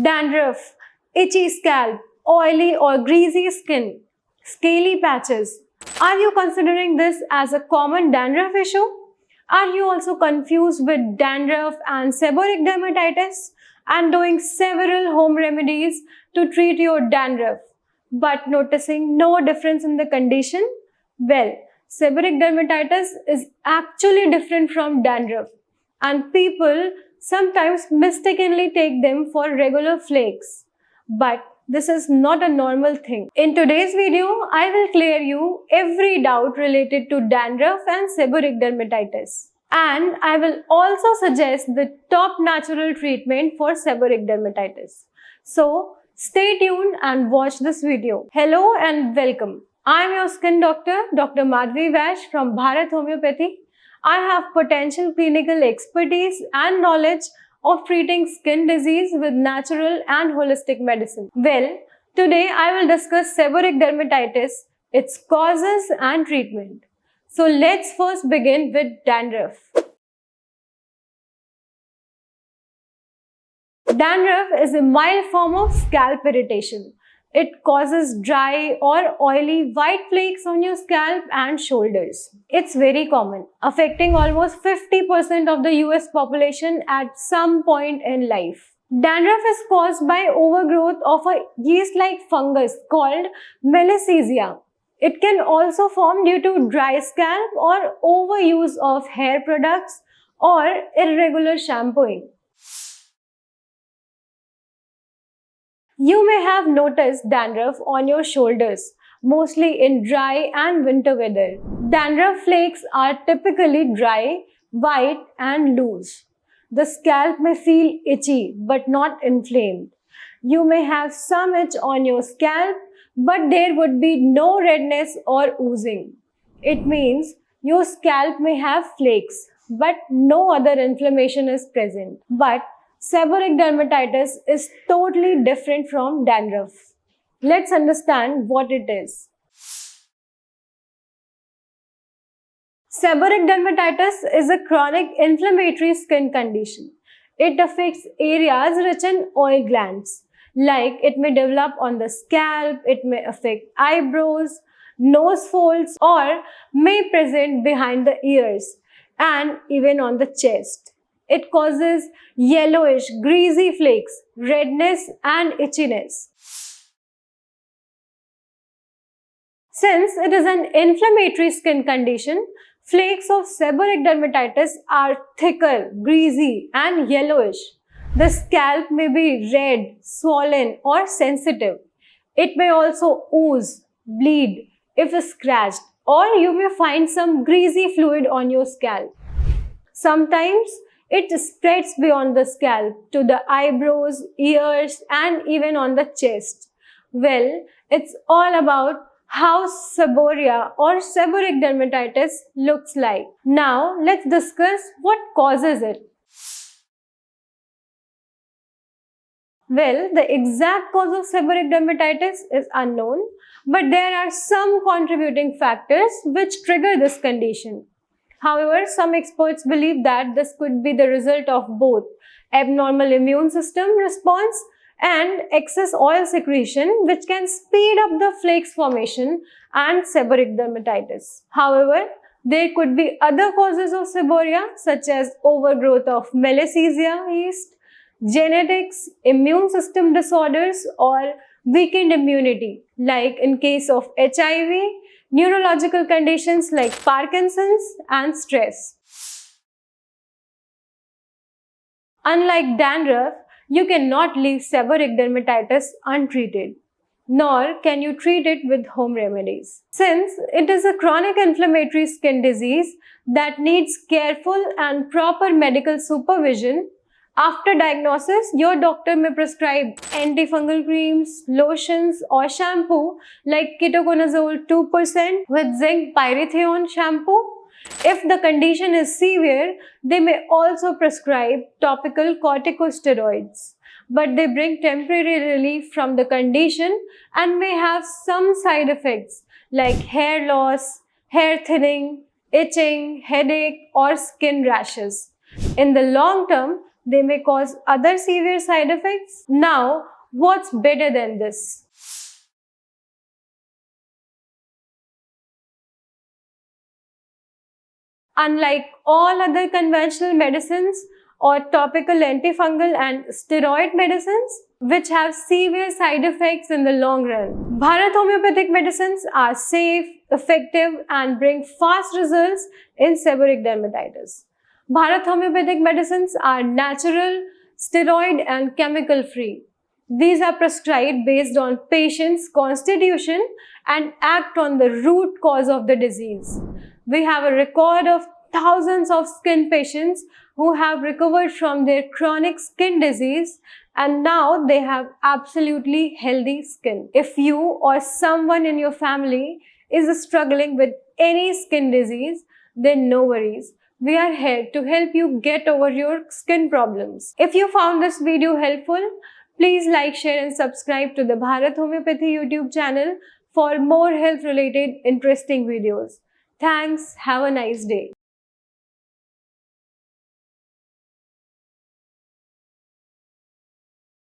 Dandruff, itchy scalp, oily or greasy skin, scaly patches. Are you considering this as a common dandruff issue? Are you also confused with dandruff and seborrheic dermatitis and doing several home remedies to treat your dandruff, but noticing no difference in the condition? Well, seborrheic dermatitis is actually different from dandruff, and people sometimes mistakenly take them for regular flakes. But this is not a normal thing. In today's video, I will clear you every doubt related to dandruff and seborrheic dermatitis. And I will also suggest the top natural treatment for seborrheic dermatitis. So stay tuned and watch this video. Hello and welcome. I am your skin doctor, Dr. Madhvi Vash from Bharat Homeopathy. I have potential clinical expertise and knowledge of treating skin disease with natural and holistic medicine. Well, today I will discuss seborrheic dermatitis, its causes and treatment. So let's first begin with dandruff. Dandruff is a mild form of scalp irritation. It causes dry or oily white flakes on your scalp and shoulders. It's very common, affecting almost 50% of the US population at some point in life. Dandruff is caused by overgrowth of a yeast-like fungus called Malassezia. It can also form due to dry scalp or overuse of hair products or irregular shampooing. You may have noticed dandruff on your shoulders, mostly in dry and winter weather. Dandruff flakes are typically dry, white and loose. The scalp may feel itchy but not inflamed. You may have some itch on your scalp, but there would be no redness or oozing. It means your scalp may have flakes, but no other inflammation is present. But seborrheic dermatitis is totally different from dandruff. Let's understand what it is. Seborrheic dermatitis is a chronic inflammatory skin condition. It affects areas rich in oil glands. Like it may develop on the scalp, it may affect eyebrows, nose folds, or may present behind the ears and even on the chest. It causes yellowish, greasy flakes, redness and itchiness. Since it is an inflammatory skin condition, flakes of seborrheic dermatitis are thicker, greasy and yellowish. The scalp may be red, swollen or sensitive. It may also ooze, bleed if scratched, or you may find some greasy fluid on your scalp. Sometimes it spreads beyond the scalp to the eyebrows, ears and even on the chest. Well, it's all about how seborrhea or seborrheic dermatitis looks like. Now, let's discuss what causes it. Well, the exact cause of seborrheic dermatitis is unknown, but there are some contributing factors which trigger this condition. However, some experts believe that this could be the result of both abnormal immune system response and excess oil secretion, which can speed up the flakes formation and seborrheic dermatitis. However, there could be other causes of seborrhea such as overgrowth of Malassezia yeast, genetics, immune system disorders or weakened immunity, like in case of HIV, neurological conditions like Parkinson's and stress. Unlike dandruff, you cannot leave seborrheic dermatitis untreated, nor can you treat it with home remedies. Since it is a chronic inflammatory skin disease that needs careful and proper medical supervision, after diagnosis, your doctor may prescribe antifungal creams, lotions or shampoo like ketoconazole 2% with zinc pyrithione shampoo. If the condition is severe, they may also prescribe topical corticosteroids, but they bring temporary relief from the condition and may have some side effects like hair loss, hair thinning, itching, headache or skin rashes. In the long term, They may cause other severe side effects. Now, what's better than this? Unlike all other conventional medicines or topical antifungal and steroid medicines, which have severe side effects in the long run, Bharat homeopathic medicines are safe, effective, and bring fast results in seborrheic dermatitis. Bharat homeopathic medicines are natural, steroid, and chemical free. These are prescribed based on patient's constitution and act on the root cause of the disease. We have a record of thousands of skin patients who have recovered from their chronic skin disease and now they have absolutely healthy skin. If you or someone in your family is struggling with any skin disease, then no worries. We are here to help you get over your skin problems. If you found this video helpful, please like, share and subscribe to the Bharat Homeopathy YouTube channel for more health related interesting videos. Thanks. Have a nice day.